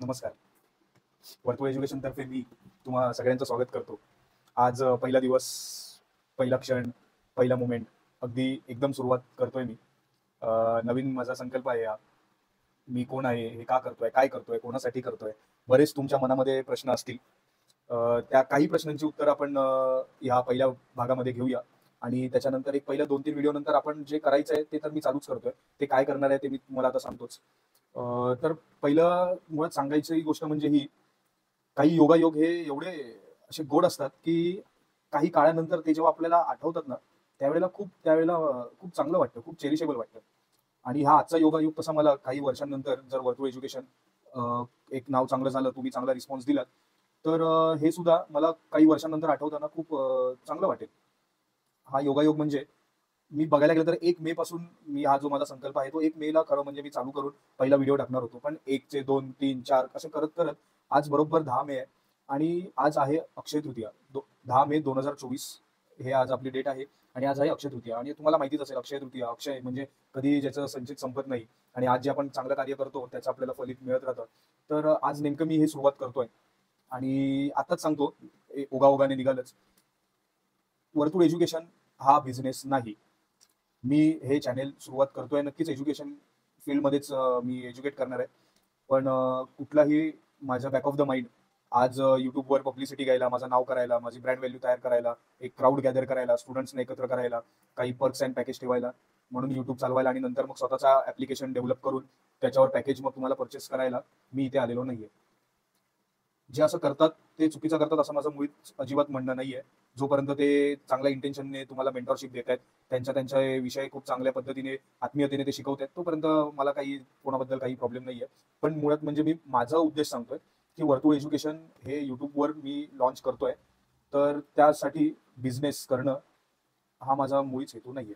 नमस्कार. वर्तुळ एज्युकेशन तर्फे मी तुम्हा सगळ्यांचं स्वागत करतो. आज पहिला दिवस, पहिला क्षण, पहिला मोमेंट अगदी एकदम सुरुवात करतोय मी. नवीन माझा संकल्प आहे हा. मी कोण आहे? हे का करतोय? काय करतोय? कोणासाठी करतोय? बरेच तुमच्या मनामध्ये प्रश्न असतील. त्या काही प्रश्नांची उत्तरं आपण ह्या पहिल्या भागामध्ये घेऊया आणि त्याच्यानंतर एक पहिल्या 2-3 व्हिडिओ नंतर आपण जे करायचंय ते तर मी चालूच करतोय. ते काय करणार आहे ते मी तुम्हाला आता सांगतोच. तर पहिलं मुळात सांगायची गोष्ट म्हणजे ही, काही योगायोग हे एवढे असे गोड असतात, की काही काळानंतर ते जेव्हा आपल्याला आठवतात ना, त्यावेळेला खूप चांगलं वाटतं, खूप चेरिशेबल वाटतं. आणि हा आजचा योगायोग तसा मला काही वर्षांनंतर जर वर्तुळ एज्युकेशन एक नाव चांगलं झालं, तुम्ही चांगला रिस्पॉन्स दिलात, तर हे सुद्धा मला काही वर्षांनंतर आठवताना खूप चांगलं वाटेल. हा योगायोग म्हणजे मी बघायला गेलं तर 1 मे पासून मी हा जो माझा संकल्प आहे, तो 1 मे ला खरं म्हणजे मी चालू करून पहिला व्हिडिओ टाकणार होतो. पण 1 चे 2, 3, 4 असं करत-करत आज बरोबर 10 मे आहे आणि आज आहे अक्षय तृतीया. 10 मे 2024 हे आज आपली डेट आहे आणि आज आहे अक्षय तृतीया आणि तुम्हाला माहितीच असेल अक्षय तृतीया, अक्षय म्हणजे कधी ज्याचं संचित संपत नाही आणि आज जे आपण चांगलं कार्य करतो त्याचं आपल्याला फलित मिळत राहतं. तर आज नेमकं मी हे सुरुवात करतोय आणि आताच सांगतो, ओघाओघाने निघालच. वर्तुळ एज्युकेशन हा बिझनेस नाही. मी हे चॅनेल सुरुवात करतोय नक्कीच एज्युकेशन फील्डमध्येच मी एज्युकेट करणार आहे. पण कुठलाही माझ्या बॅक ऑफ द माइंड आज YouTubeवर पब्लिसिटी घ्यायला, माझं नाव करायला, माझी ब्रँड व्हॅल्यू तयार करायला, एक क्राउड गॅदर करायला, स्टुडंट्सना एकत्र करायला, काही पर्क्स अँड पॅकेज ठेवायला, म्हणून YouTube चालवायला आणि नंतर मग स्वतःचा ॲप्लिकेशन डेव्हलप करून त्याच्यावर पॅकेज मग तुम्हाला पर्चेस करायला मी इथे आलेलो नाहीये. जे असं करतात ते चुकीचं करतात असं माझं मुळीच अजिबात म्हणणं नाहीये. जोपर्यंत ते चांगल्या इंटेन्शनने तुम्हाला मेंटॉरशिप देतायत, त्यांच्या विषय खूप चांगल्या पद्धतीने, आत्मीयतेने ते शिकवतायत, तोपर्यंत मला कोणाबद्दल काही प्रॉब्लेम नाहीये. पण मुळात म्हणजे मी माझा उद्देश सांगतोय, की वर्तुळ एज्युकेशन हे YouTubeवर मी लॉन्च करतोय. तर त्यासाठी बिझनेस करणं हा माझा मुळीच हेतू नाहीये.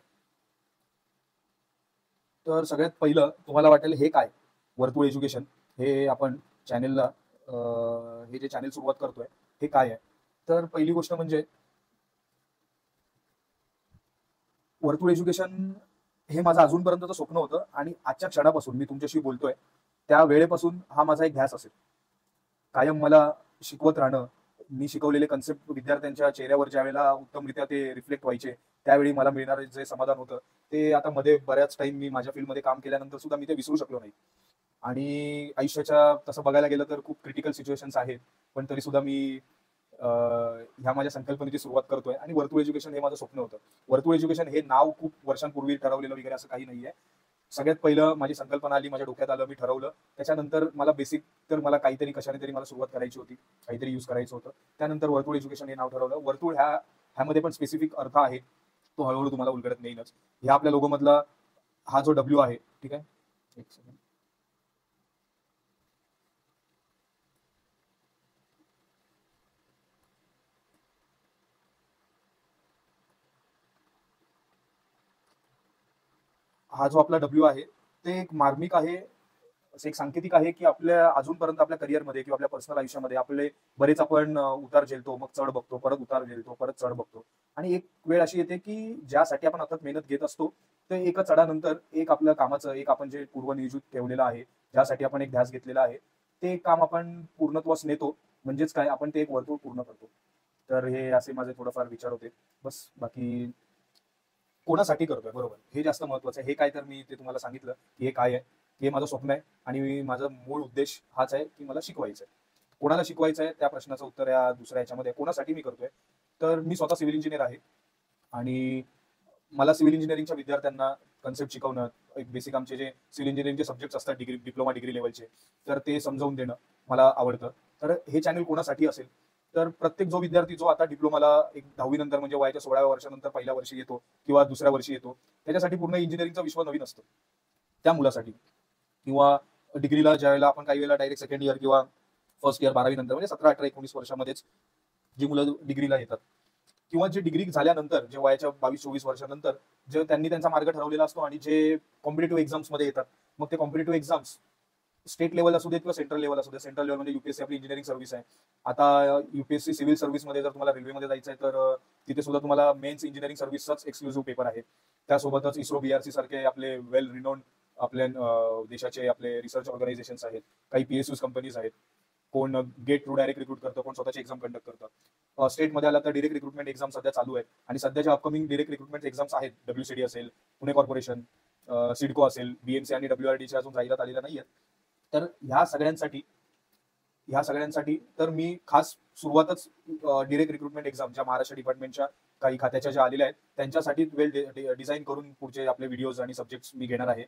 तर सगळ्यात पहिलं तुम्हाला वाटेल हे काय? वर्तुळ एज्युकेशन हे आपण चॅनेलला हे जे चॅनेल सुरुवात करतोय, हे काय आहे? तर पहिली गोष्ट म्हणजे वर्तुळ एज्युकेशन हे माझं अजूनपर्यंतचं स्वप्न होतं आणि आजच्या क्षणापासून मी तुमच्याशी बोलतोय, त्या वेळेपासून हा माझा एक ध्यास असेल. कायम मला शिकवत राहणं, मी शिकवलेले कन्सेप्ट विद्यार्थ्यांच्या चेहऱ्यावर ज्यावेळेला उत्तमरित्या ते रिफ्लेक्ट व्हायचे, त्यावेळी मला मिळणारं जे समाधान होतं, ते आता मध्ये बऱ्याच टाईम मी माझ्या फील्डमध्ये काम केल्यानंतर सुद्धा मी ते विसरू शकलो नाही. आणि आयुष्याच्या तसं बघायला गेलं तर खूप क्रिटिकल सिच्युएशन्स आहेत. पण तरी सुद्धा मी ह्या माझ्या संकल्पनेची सुरुवात करतोय आणि वर्तुळ एज्युकेशन हे माझं स्वप्न होतं. वर्तुळ एज्युकेशन हे नाव खूप वर्षांपूर्वी ठरवलेलं वगैरे असं काही नाहीये. सगळ्यात पहिलं माझी संकल्पना आली, माझ्या डोक्यात आलं, मी ठरवलं. त्याच्यानंतर मला बेसिक तर मला काहीतरी कशाने तरी मला सुरुवात करायची होती. काहीतरी यूज करायचं होतं. त्यानंतर वर्तुळ एज्युकेशन हे नाव ठरवलं. वर्तुळ ह्यामध्ये पण स्पेसिफिक अर्थ आहे. तो हळू तुम्हाला उलगडत नेईनच. ह्या आपल्या लोगोमधला हा जो डब्ल्यू आहे, ठीक आहे? एक सेकंड. हा जो आपला डब्ल्यू आहे, ते एक मार्मिक आहे, असं एक सांकेतिक आहे, की आपल्या अजूनपर्यंत आपल्या करिअरमध्ये किंवा आपल्या पर्सनल आयुष्यामध्ये आपले बरेच आपण उतार झेलतो, मग चढ बघतो, परत उतार झेलतो, परत चढ बघतो. आणि एक वेळ अशी येते, की ज्यासाठी आपण अथक मेहनत घेत असतो, ते एका चढानंतर एक आपल्या कामाचं, एक आपण जे पूर्वनियोजित ठेवलेलं आहे, ज्यासाठी आपण एक ध्यास घेतलेला आहे, ते काम आपण पूर्णत्वास नेतो. म्हणजेच काय, आपण ते एक वर्तुळ पूर्ण करतो. तर हे असे माझे थोडंफार विचार होते. बस बाकी कोणासाठी करतोय बरोबर, हे जास्त महत्वाचं आहे. हे काय तर मी ते तुम्हाला सांगितलं, की हे काय आहे, हे माझं स्वप्न आहे आणि माझा मूळ उद्देश हाच आहे, की मला शिकवायचं आहे. कोणाला शिकवायचं आहे त्या प्रश्नाचं उत्तर या दुसऱ्या ह्याच्यामध्ये कोणासाठी मी करतोय. तर मी स्वतः सिव्हिल इंजिनियर आहे आणि मला सिव्हिल इंजिनिअरिंगच्या विद्यार्थ्यांना कन्सेप्ट शिकवणं, एक बेसिक आमचे जे सिव्हिल इंजिनिअरिंगचे सब्जेक्ट्स असतात डिप्लोमा डिग्री लेवलचे, तर ते समजावून देणं मला आवडतं. तर हे चॅनल कोणासाठी असेल, तर प्रत्येक जो विद्यार्थी जो आता डिप्लोमाला एक 10वी नंतर म्हणजे वयाच्या 16व्या वर्षानंतर पहिल्या वर्षी येतो किंवा दुसऱ्या वर्षी येतो, त्याच्यासाठी पूर्ण इंजिनिअरिंगचं विश्व नवीन असतं. त्या मुलासाठी किंवा डिग्रीला ज्यावेळेला आपण काही वेळेला डायरेक्ट सेकंड इयर किंवा फर्स्ट इयर 12वी नंतर म्हणजे 17, 18, 19 वर्षामध्येच जी मुलं डिग्रीला येतात किंवा जे डिग्री झाल्यानंतर जे वयाच्या 22-24 वर्षानंतर जे त्यांनी त्यांचा मार्ग ठरवलेला असतो आणि जे कॉम्पिटेटिव्ह एक्झाम्समध्ये येतात, मग ते कॉम्पिटेटिव्ह एक्झाम्स स्टेट लेवल असू देत किंवा सेंट्रल लेवल असू दे. सेंट्रल लेवल म्हणजे युपीएससी आपली इंजिनिअरिंग सर्व्हिस आहे. आता युपीएससी सिव्हिल सर्व्हिसमध्ये जर तुम्हाला रेल्वेमध्ये जायचं आहे, तर तिथे सुद्धा तुम्हाला मेन्स इंजिनिअरिंग सर्व्हिसचाच एक्सक्लुझिव्ह पेपर आहे. त्यासोबतच इस्रो बीआरसी सारखे आपले वेल रिनोन आपल्या देशाचे आपले रिसर्च ऑर्गनायझेशन्स आहेत, काही PSUs कंपनीज आहेत, कोण गेट थ्रू डायरेक्ट रिक्रूट करतं, कोण स्वतःची एक्झाम कंडक्ट करतं. स्टेटमध्ये आला तर डायरेक्ट रिक्रुटमेंट एक्झाम सध्या चालू आहेत आणि सध्याच्या अपकमिंग डायरेक्ट रिक्रुटमेंट एक्झाम्स आहेत. WCD असेल, पुणे कॉर्पोरेशन, सिडको असेल, BMC आणि WRDच्या अजून जाहिरात आलेल्या नाहीयेत. तर ह्या सगळ्यांसाठी तर मी खास सुरुवातच डायरेक्ट रिक्रुटमेंट एक्झाम ज्या महाराष्ट्र डिपार्टमेंटच्या काही खात्याच्या ज्या आलेल्या आहेत त्यांच्यासाठी वेल डिझाईन करून पुढचे आपले व्हिडिओज आणि सब्जेक्ट्स मी घेणार आहे.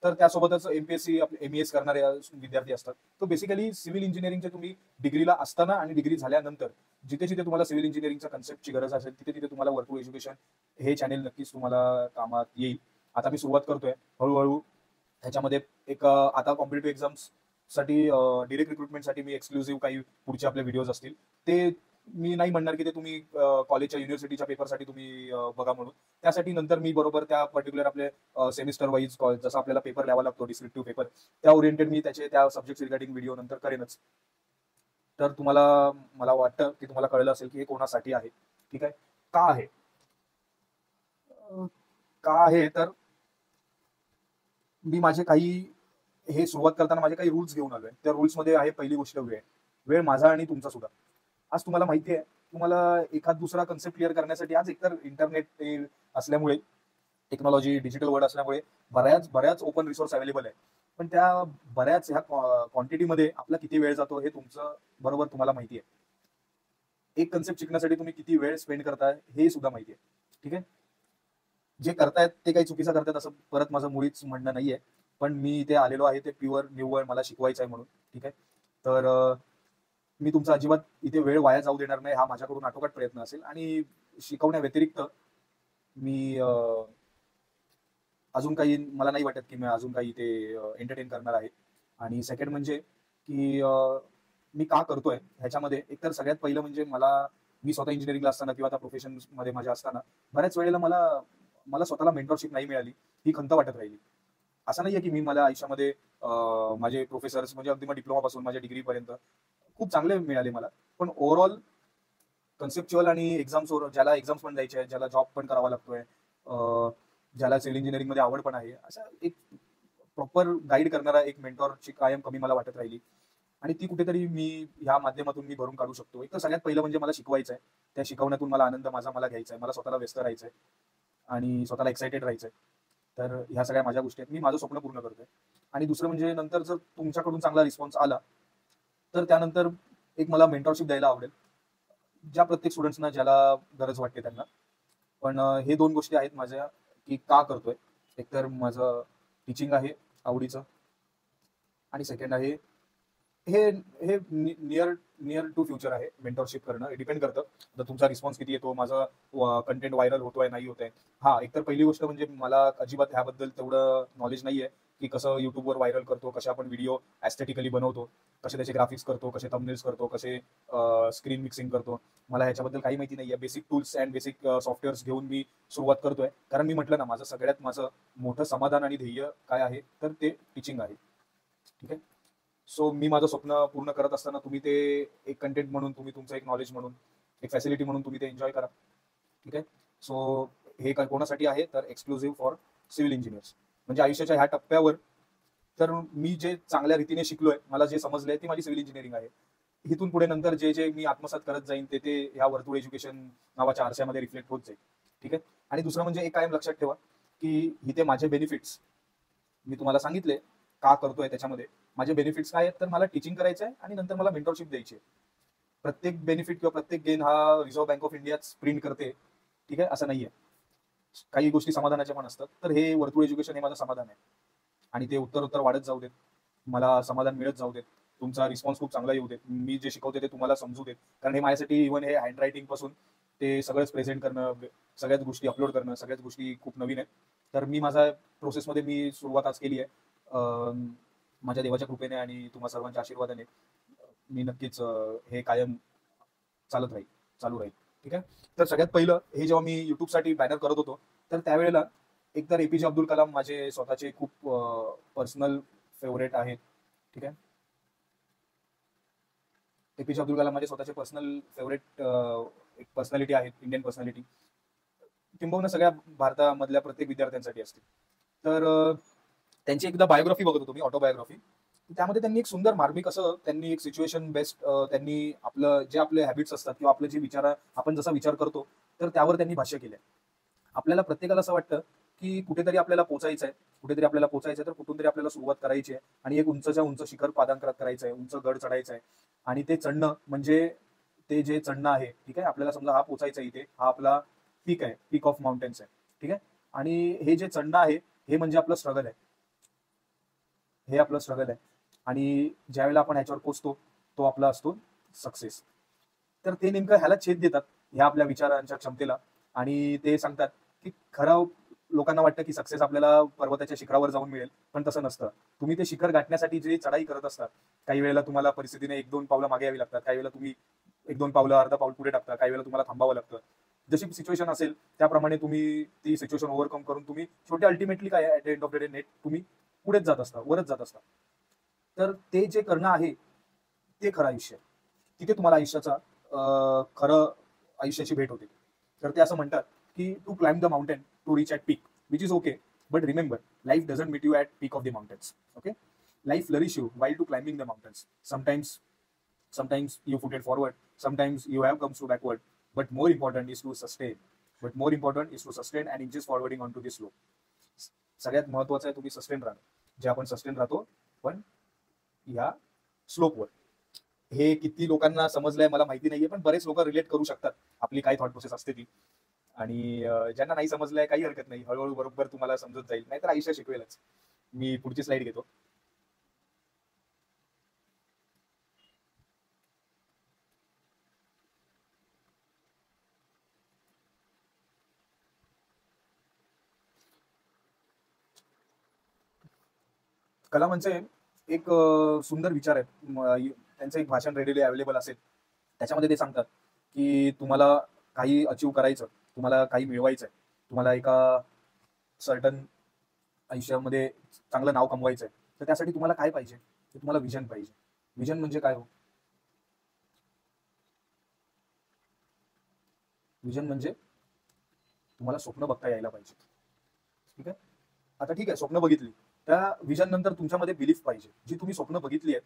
तर त्यासोबतच MPSC MES करणारे विद्यार्थी असतात. तो बेसिकली सिव्हिल इंजिनिअरिंगचे तुम्ही डिग्रीला असताना आणि डिग्री झाल्यानंतर जिथे जिथे तुम्हाला सिव्हिल इंजिनिअरिंगच्या कन्सेप्टची गरज असेल तिथे तिथे तुम्हाला वर्तुळ एज्युकेशन हे चॅनेल नक्कीच तुम्हाला कामात येईल. आता मी सुरुवात करतोय हळूहळू ह्याच्यामध्ये एक आता कॉम्पिटेटिव्ह एक्झाम्स साठी डायरेक्ट रिक्रुटमेंटसाठी मी एक्सक्लुझिव्ह काही पुढचे आपले व्हिडिओज असतील ते मी नाही म्हणणार की ते तुम्ही कॉलेजच्या युनिव्हर्सिटीच्या पेपरसाठी तुम्ही बघा म्हणून. त्यासाठी नंतर मी बरोबर त्या पर्टिक्युलर आपले सेमिस्टर वाईज जसा आपल्याला पेपर लिहावा लागतो डिस्क्रिप्टिव्ह पेपर त्या ओरिएंटेड मी त्या सब्जेक्ट रिगार्डिंग व्हिडिओ नंतर करेनच. तर मला वाटतं की तुम्हाला कळलं असेल की हे कोणासाठी आहे. ठीक आहे. का आहे अं, का आहे तर मी माझे काही हे सुरुवात करताना माझे काही रूल्स घेऊन आलोय. त्या रूल्स मध्ये आहे पहिली गोष्ट वेळ माझा आणि तुमचा सुद्धा. आज तुम्हाला माहिती आहे तुम्हाला एखाद दुसरा कन्सेप्ट क्लिअर करण्यासाठी आज एकतर इंटरनेट असल्यामुळे टेक्नॉलॉजी डिजिटल वर्ल्ड असल्यामुळे बऱ्याच ओपन रिसोर्स अवेलेबल आहे. पण त्या बऱ्याच ह्या क्वांटिटीमध्ये आपला किती वेळ जातो हे तुमचं बरोबर तुम्हाला माहिती आहे. एक कन्सेप्ट शिकण्यासाठी तुम्ही किती वेळ स्पेंड करताय हे सुद्धा माहिती आहे. ठीक आहे. जे करतायत ते काही चुकीचं करतायत असं परत माझं मुळीच म्हणणं नाहीये. पण मी इथे आलेलो आहे ते प्युअर निव्वळ मला शिकवायचं आहे म्हणून. ठीक आहे. तर मी तुमचा अजिबात इथे वेळ वाया जाऊ देणार नाही हा माझ्याकडून आटोकाट प्रयत्न असेल. आणि शिकवण्या व्यतिरिक्त मी अजून काही मला नाही वाटत की मी अजून काही इथे एंटरटेन करणार आहे. आणि सेकंड म्हणजे की मी का करतोय ह्याच्यामध्ये एकतर सगळ्यात पहिलं म्हणजे मी स्वतः इंजिनिअरिंगला असताना किंवा आता प्रोफेशन मध्ये माझ्या असताना बऱ्याच वेळेला मला मला स्वतःला मेंटरशिप नाही मिळाली. ही खंत वाटत राहिली. असं नाहीये की मी मला आयुष्यामध्ये माझे प्रोफेसर्स म्हणजे अगदी मग डिप्लोमा पासून माझ्या डिग्री पर्यंत खूप चांगले मिळाले मला. पण ओव्हरऑल कन्सेप्च्युअल आणि ज्याला एक्झाम्स पण द्यायचे आहेत, ज्याला जॉब पण करावा लागतोय, ज्याला सिव्हिल इंजिनिअरिंग मध्ये आवड पण आहे, असा एक प्रॉपर गाईड करणारा एक मेंटॉरची कायम कमी मला वाटत राहिली. आणि ती कुठेतरी मी ह्या माध्यमातून मी भरून काढू शकतो. एक तर सगळ्यात पहिलं म्हणजे मला शिकवायचं आहे. त्या शिकवण्यातून मला आनंद मला घ्यायचा आहे. मला स्वतःला व्यस्त राहायचंय आणि स्वतःला एक्साइटेड राहायचंय. तर ह्या सगळ्या माझ्या गोष्टी आहेत. मी माझं स्वप्न पूर्ण करतोय. आणि दुसरं म्हणजे नंतर जर तुमच्याकडून चांगला रिस्पॉन्स आला तर त्यानंतर एक मला मेंटॉरशिप द्यायला आवडेल ज्या प्रत्येक स्टुडंट्सना ज्याला गरज वाटते त्यांना. पण हे दोन गोष्टी आहेत माझ्या की का करतोय. एकतर माझं टीचिंग आहे आवडीचं आणि सेकंड आहे हे हे नियर टू फ्युचर आहे मेंटॉरशिप करणं. डिपेंड करतं तर तुमचा रिस्पॉन्स किती येतो, माझं कंटेंट व्हायरल होतोय नाही होतंय. हा एकतर पहिली गोष्ट म्हणजे मला अजिबात ह्याबद्दल तेवढं नॉलेज नाहीये की कसं युट्यूबवर व्हायरल करतो, कसे आपण व्हिडिओ ऍस्थेटिकली बनवतो, कसे त्याचे ग्राफिक्स करतो, कसे थंबनेल्स करतो, कसे स्क्रीन मिक्सिंग करतो. मला ह्याच्याबद्दल काही माहिती नाहीये. Basic tools and basic softwares घेऊन मी सुरुवात करतोय. कारण मी म्हटलं ना माझं मोठं समाधान आणि ध्येय काय आहे तर ते टीचिंग आहे. ठीक आहे. सो मी माझं स्वप्न पूर्ण करत असताना तुम्ही ते एक कंटेंट म्हणून, तुम्ही तुमचं एक नॉलेज म्हणून, एक फॅसिलिटी म्हणून तुम्ही ते एन्जॉय करा. ठीक आहे. सो हे काय कोणासाठी आहे तर एक्सक्लुझिव्ह फॉर सिव्हिल इंजिनियर्स. म्हणजे आयुष्याच्या ह्या टप्प्यावर तर मी जे चांगल्या रीतीने शिकलोय, मला जे समजलंय ती माझी सिव्हिल इंजिनिअरिंग आहे. इथून पुढे नंतर जे जे मी आत्मसात करत जाईन ते ह्या वर्तुळ एज्युकेशन नावाच्या आरशामध्ये रिफ्लेक्ट होत जाईल. ठीक आहे. आणि दुसरं म्हणजे एक कायम लक्षात ठेवा की इथे माझे बेनिफिट्स मी तुम्हाला सांगितले का करतोय. त्याच्यामध्ये माझे बेनिफिट्स काय आहेत तर मला टीचिंग करायचं आहे आणि नंतर मला मेंटरशिप द्यायची आहे. प्रत्येक बेनिफिट किंवा प्रत्येक गेन हा reserve bank of India print करते. ठीक आहे. असं नाहीये. काही गोष्टी समाधानाच्या पण असतात. तर हे वर्तुळ एज्युकेशन हे माझं समाधान आहे आणि ते उत्तर वाढत जाऊ देत. मला समाधान मिळत जाऊ देत. तुमचा रिस्पॉन्स खूप चांगला येऊ देत. मी जे शिकवते ते तुम्हाला समजू देत. कारण हे माझ्यासाठी इव्हन हे हँड रायटिंग पासून ते सगळंच प्रेझेंट करणं, सगळ्याच गोष्टी अपलोड करणं, सगळ्याच गोष्टी खूप नवीन आहेत. तर मी माझा प्रोसेसमध्ये मी सुरुवात आज केली आहे. माझ्या देवाच्या कृपेने आणि तुम्हा सर्वांच्या आशीर्वादाने मी नक्कीच हे कायम चालू राहील. ठीक आहे. तर सगळ्यात पहिलं हे जेव्हा मी युट्यूबसाठी बॅनर करत होतो तर त्यावेळेला एकतर APJ अब्दुल कलाम माझे स्वतःचे खूप पर्सनल फेवरेट आहेत. ठीक आहे. APJ अब्दुल कलाम माझे स्वतःचे पर्सनल फेवरेट एक पर्सनॅलिटी आहेत, इंडियन पर्सनॅलिटी. किंबहुना सगळ्या भारतामधल्या प्रत्येक विद्यार्थ्यांसाठी असते. तर त्यांची एकदा बायोग्राफी बघत होतो मी, ऑटोबायोग्राफी. त्यामध्ये त्यांनी एक सुंदर मार्मिक असं त्यांनी एक सिच्युएशन बेस्ड त्यांनी आपलं जे आपले हॅबिट्स असतात किंवा आपले जे विचार आपण जसा विचार करतो, तर त्यावर त्यांनी भाष्य केलंय. आपल्याला प्रत्येकाला असं वाटतं, की कुठेतरी आपल्याला पोहोचायचं आहे, कुठेतरी आपल्याला पोहोचायचं आहे, तर कुठून तरी आपल्याला सुरुवात करायची आहे आणि एक उंचच्या उंच शिखर पादांकरात करायचं आहे, उंच गड चढायचा आहे आणि ते चढणं म्हणजे ते जे चढणं आहे, ठीक आहे. आपल्याला समजा हा पोहोचायचा आहे इथे, हा आपला पीक आहे, पीक ऑफ माउंटेन्स आहे, ठीक आहे. आणि हे जे चढणं आहे, हे म्हणजे आपलं स्ट्रगल आहे, हे आपलं स्ट्रगल आहे. आणि ज्यावेळेला आपण ह्याच्यावर पोहोचतो, तो आपला असतो सक्सेस. तर ते नेमकं ह्याला छेद देतात, ह्या आपल्या विचारांच्या क्षमतेला. आणि ते सांगतात, की खरं लोकांना वाटतं, की सक्सेस आपल्याला पर्वताच्या शिखरावर जाऊन मिळेल, पण तसं नसतं. तुम्ही ते शिखर गाठण्यासाठी जे चढाई करत असता, काही वेळेला तुम्हाला परिस्थितीने 1-2 पावलं मागे यावी लागतात. काही वेळेला तुम्ही 1-2 पावलं, अर्धा पाऊल पुढे टाकता. काही वेळेला तुम्हाला थांबावं लागतं. जशी सिच्युएशन असेल, त्याप्रमाणे तुम्ही ती सिच्युएशन ओव्हरकम करून तुम्ही शेवटी अल्टिमेटली काय आहे, at the end of the day net तुम्ही पुढेच जात असता, वरच जात असता. तर ते जे करणं आहे, ते खरं आयुष्य आहे. तिथे तुम्हाला आयुष्याचा खरं आयुष्याची भेट होते. तर ते असं म्हणतात, की to climb the mountain to reach at peak, which is okay. But remember, life doesn't meet you at peak of the mountains. Okay? Life flourish you while to climbing the mountains. Sometimes you put it forward, sometimes you have come so backward. But more important is to sustain. But more important is to sustain and inches forwarding onto this slope. सगळ्यात महत्वाचं आहे तुम्ही sustain राहा. जे आपण sustain राहतो, पण ह्या स्लोपवर. हे किती लोकांना समजलंय मला माहिती नाहीये, पण बरेच लोक रिलेट करू शकतात. आपली काय थॉट प्रोसेस असते ती. आणि ज्यांना नाही समजलंय काही हरकत नाही. हळूहळू बरोबर तुम्हाला समजत जाईल. नाहीतर आयुष्य शिकवेलच. मी पुढची स्लाइड घेतो. कलामांचे एक सुंदर विचार आहेत. त्यांचं एक भाषण रेडिओली अवेलेबल असेल. त्याच्यामध्ये ते सांगतात, की तुम्हाला काही अचीव्ह करायचं, तुम्हाला काही मिळवायचं आहे, तुम्हाला एका सर्टन आयुष्यामध्ये चांगलं नाव कमवायचं आहे. तर त्यासाठी तुम्हाला काय पाहिजे? तर तुम्हाला व्हिजन पाहिजे. व्हिजन म्हणजे काय हो? व्हिजन म्हणजे तुम्हाला स्वप्न बघता यायला पाहिजे. ठीक आहे? आता ठीक आहे, स्वप्न बघितली. त्या व्हिजन नंतर तुमच्यामध्ये बिलीफ पाहिजे. जी तुम्ही स्वप्न बघितली आहेत,